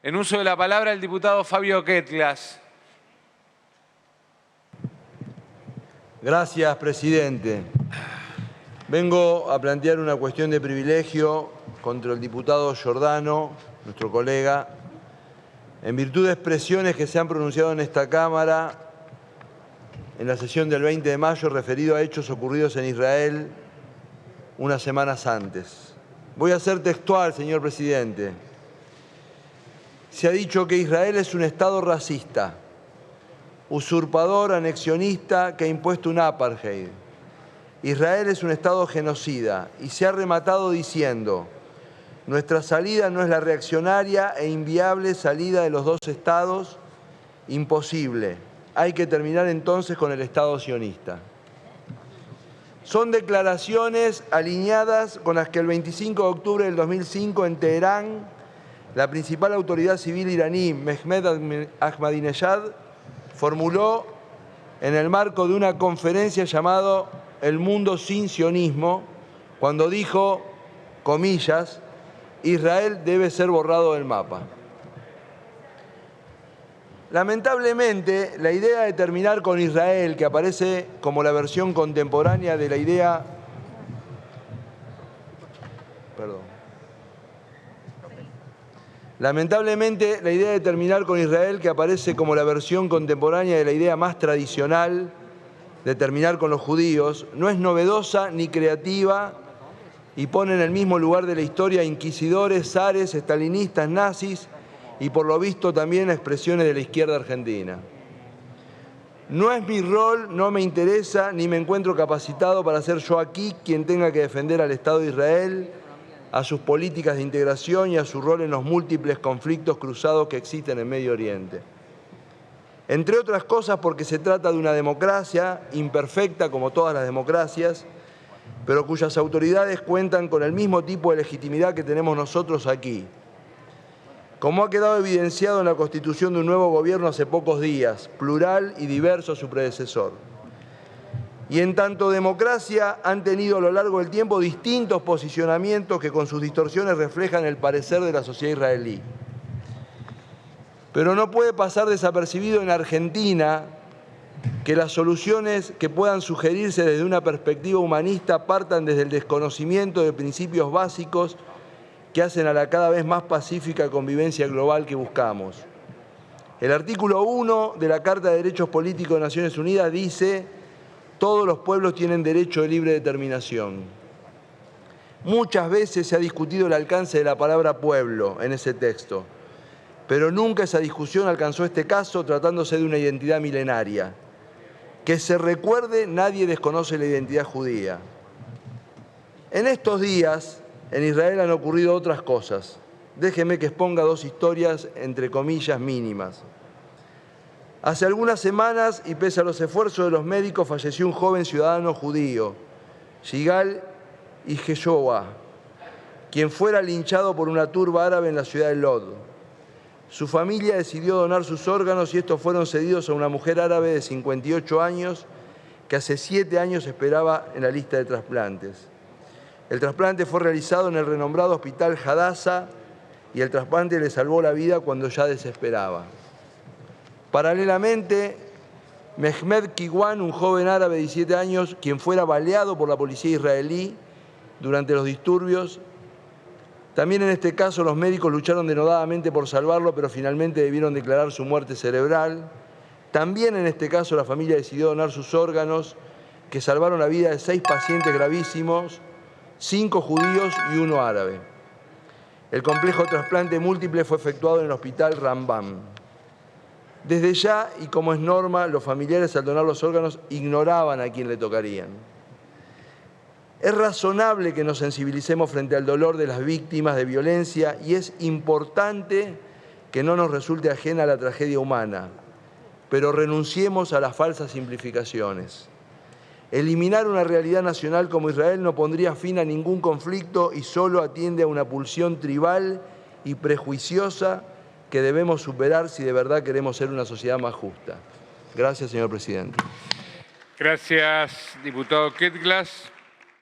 En uso de la palabra, el diputado Fabio Quetglas. Gracias, presidente. Vengo a plantear una cuestión de privilegio contra el diputado Giordano, nuestro colega, en virtud de expresiones que se han pronunciado en esta Cámara en la sesión del 20 de mayo referido a hechos ocurridos en Israel unas semanas antes. Voy a ser textual, señor presidente. Se ha dicho que Israel es un Estado racista, usurpador, anexionista, que ha impuesto un apartheid. Israel es un Estado genocida y se ha rematado diciendo: nuestra salida no es la reaccionaria e inviable salida de los dos Estados, imposible. Hay que terminar entonces con el Estado sionista. Son declaraciones alineadas con las que el 25 de octubre del 2005 en Teherán, la principal autoridad civil iraní, Mehmet Ahmadinejad, formuló en el marco de una conferencia llamada El Mundo Sin Sionismo, cuando dijo, comillas, Israel debe ser borrado del mapa. Lamentablemente, la idea de terminar con Israel, que aparece como la versión contemporánea de la idea... Lamentablemente, la idea de terminar con Israel, que aparece como la versión contemporánea de la idea más tradicional de terminar con los judíos, no es novedosa ni creativa y pone en el mismo lugar de la historia a inquisidores, zares, estalinistas, nazis y por lo visto también a expresiones de la izquierda argentina. No es mi rol, no me interesa, ni me encuentro capacitado para ser yo aquí quien tenga que defender al Estado de Israel, a sus políticas de integración y a su rol en los múltiples conflictos cruzados que existen en Medio Oriente. Entre otras cosas porque se trata de una democracia imperfecta como todas las democracias, pero cuyas autoridades cuentan con el mismo tipo de legitimidad que tenemos nosotros aquí. Como ha quedado evidenciado en la constitución de un nuevo gobierno hace pocos días, plural y diverso a su predecesor. Y en tanto democracia han tenido a lo largo del tiempo distintos posicionamientos que con sus distorsiones reflejan el parecer de la sociedad israelí. Pero no puede pasar desapercibido en Argentina que las soluciones que puedan sugerirse desde una perspectiva humanista partan desde el desconocimiento de principios básicos que hacen a la cada vez más pacífica convivencia global que buscamos. El artículo 1 de la Carta de Derechos Políticos de Naciones Unidas dice: todos los pueblos tienen derecho de libre determinación. Muchas veces se ha discutido el alcance de la palabra pueblo en ese texto, pero nunca esa discusión alcanzó este caso tratándose de una identidad milenaria. Que se recuerde, nadie desconoce la identidad judía. En estos días, en Israel han ocurrido otras cosas. Déjeme que exponga dos historias, entre comillas, mínimas. Hace algunas semanas, y pese a los esfuerzos de los médicos, falleció un joven ciudadano judío, Yigal Ijeshoa, quien fuera linchado por una turba árabe en la ciudad de Lod. Su familia decidió donar sus órganos y estos fueron cedidos a una mujer árabe de 58 años que hace 7 años esperaba en la lista de trasplantes. El trasplante fue realizado en el renombrado hospital Hadassah y el trasplante le salvó la vida cuando ya desesperaba. Paralelamente, Mehmet Kiwan, un joven árabe de 17 años, quien fuera baleado por la policía israelí durante los disturbios. También en este caso los médicos lucharon denodadamente por salvarlo, pero finalmente debieron declarar su muerte cerebral. También en este caso la familia decidió donar sus órganos, que salvaron la vida de 6 pacientes gravísimos, 5 judíos y 1 árabe. El complejo trasplante múltiple fue efectuado en el hospital Rambam. Desde ya, y como es norma, los familiares al donar los órganos ignoraban a quién le tocarían. Es razonable que nos sensibilicemos frente al dolor de las víctimas de violencia y es importante que no nos resulte ajena la tragedia humana, pero renunciemos a las falsas simplificaciones. Eliminar una realidad nacional como Israel no pondría fin a ningún conflicto y solo atiende a una pulsión tribal y prejuiciosa que debemos superar si de verdad queremos ser una sociedad más justa. Gracias, señor presidente. Gracias, diputado Quetglas.